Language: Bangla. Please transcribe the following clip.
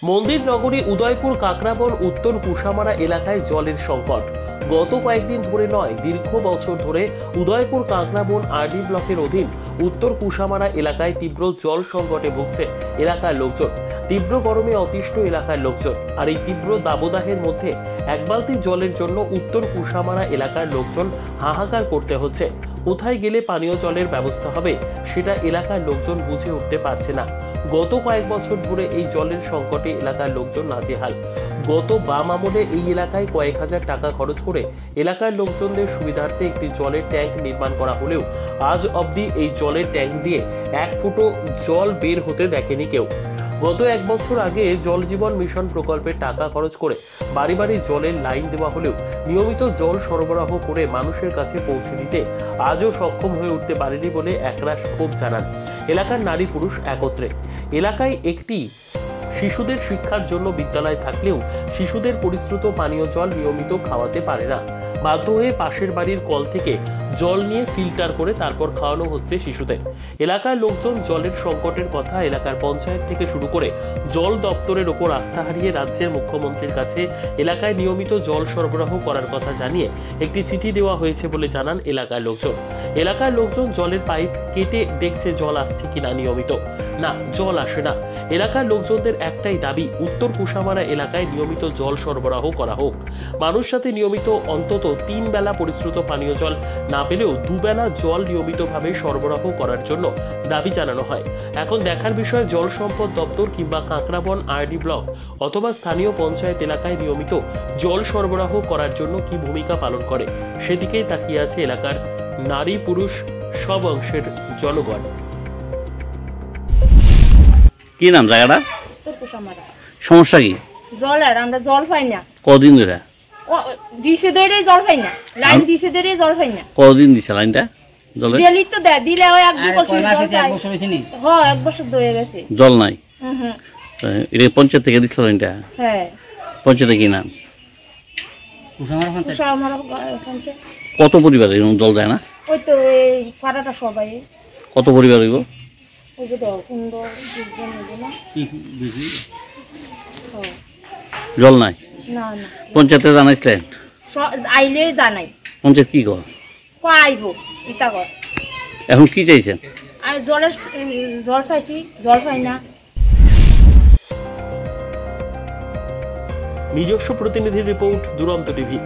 মন্দির নগরী উদয়পুর কাকরাবন উত্তর কুশামারা এলাকায় জলের সংকট। গত কয়েকদিন ধরে নয়, দীর্ঘ বছর ধরে উদয়পুর কাকরাবন আরডি ব্লকের অধীন উত্তর কুশামারা এলাকায় তীব্র জল সংকটে ভুগছে এলাকার লোকজন। তীব্র গরমে অতিষ্ঠ এলাকার লোকজন, আর এই তীব্র দাবদাহের মধ্যে এক বালতি জলের জন্য উত্তর কুশামারা এলাকার লোকজন হাহাকার করতে হচ্ছে। কোথায় গেলে পানীয় জলের ব্যবস্থা হবে সেটা এলাকার লোকজন বুঝে উঠতে পারছে না। গত কয়েক বছর ধরে এই জলের সংকটে এলাকার লোকজন নাজেহাল। গত বাম আমলে এই এলাকায় কয়েক হাজার টাকা খরচ করে এলাকার লোকজনদের সুবিধার্থে একটি জলের ট্যাঙ্ক নির্মাণ করা হলেও আজ অবধি এই জলের ট্যাঙ্ক দিয়ে এক ফুটো জল বের হতে দেখেনি কেউ। গত এক বছর আগে জল জীবন মিশন প্রকল্পের টাকা খরচ করে বাড়ি বাড়ি জলের লাইন দেওয়া হলেও নিয়মিত জল সরবরাহ করে মানুষের কাছে পৌঁছে দিতে আজও সক্ষম হয়ে উঠতে পারেনি বলে একরাশ ক্ষোভ জানান এলাকার নারী পুরুষ একত্রে। এলাকায় একটি শিশুদের শিক্ষার জন্য বিদ্যালয় থাকলেও শিশুদের পরিশ্রুত পানীয় জল নিয়মিত খাওয়াতে পারে না। বাধ্য হয়ে পাশের বাড়ির কল থেকে জল নিয়ে ফিল্টার করে তারপর খাওয়ানো হচ্ছে শিশুদের। এলাকার লোকজন জলের সংকটের কথা এলাকার পঞ্চায়েত থেকে শুরু করে জল দপ্তরের ওপর আস্থা হারিয়ে রাজ্যের মুখ্যমন্ত্রীর কাছে এলাকায় নিয়মিত জল সরবরাহ করার কথা জানিয়ে একটি চিঠি দেওয়া হয়েছে বলে জানান এলাকার লোকজন। এলাকার লোকজন জলের পাইপ কেটে দেখছে জল আসছে কিনা নিয়মিত। না, জল আসে না। এলাকার লোকজনদের একটাই দাবি, উত্তর কুশামারা এলাকায় নিয়মিত জল সরবরাহ করা হোক। মানুষ সাথে নিয়মিত অন্তত 3 বেলা পরিশ্রুত পানীয় জল না পেলেও 2 বেলা জল নিয়মিতভাবে সরবরাহ করার জন্য দাবি জানানো হয়। এখন দেখার বিষয় জল সম্পদ দপ্তর কিংবা কাকরাবন আরডি ব্লক অথবা স্থানীয় পঞ্চায়েত এলাকায় নিয়মিত জল সরবরাহ করার জন্য কি ভূমিকা পালন করে, সেদিকেই তাকিয়ে আছে এলাকার নারী পুরুষ সব অংশের জনগণ। কি নাম জায়গাটা? উত্তর কুশামারা। সমস্যা কি? জলের আমরা জল পাই না। কদিন ধরে? দিছে ধরে জল পাই না। লাইন দিছে ধরে জল পাই না। কদিন দিছে লাইনটা? জলে দিলি তো দে দিলে ওই এক দুই বছর জল পাই। এক বছর বেশি নি? হ্যাঁ, এক বছর ধরে গেছে। জল নাই? হুম। এটা পঞ্চায়েত থেকে দিছিল লাইনটা? হ্যাঁ। পঞ্চায়েতে কি নাম? কুশামারা পঞ্চায়েত। কত পরিবার এরকম জল যায় না? ওই তো এই পাড়াটা সবাই। কত পরিবার হইব? ওই তো 15-20 জন হবে না? কি বেশি? হ্যাঁ। জল নাই? না না। পঞ্চায়েতে জানাইছিলেন? আইলে জানাই। পঞ্চায়েত কি কর? আইব ইটা কর। এখন কি চাইছেন? আর জল চাইছি, জল পাই না। নিজস্ব প্রতিনিধির রিপোর্ট, দুরন্ত টিভি।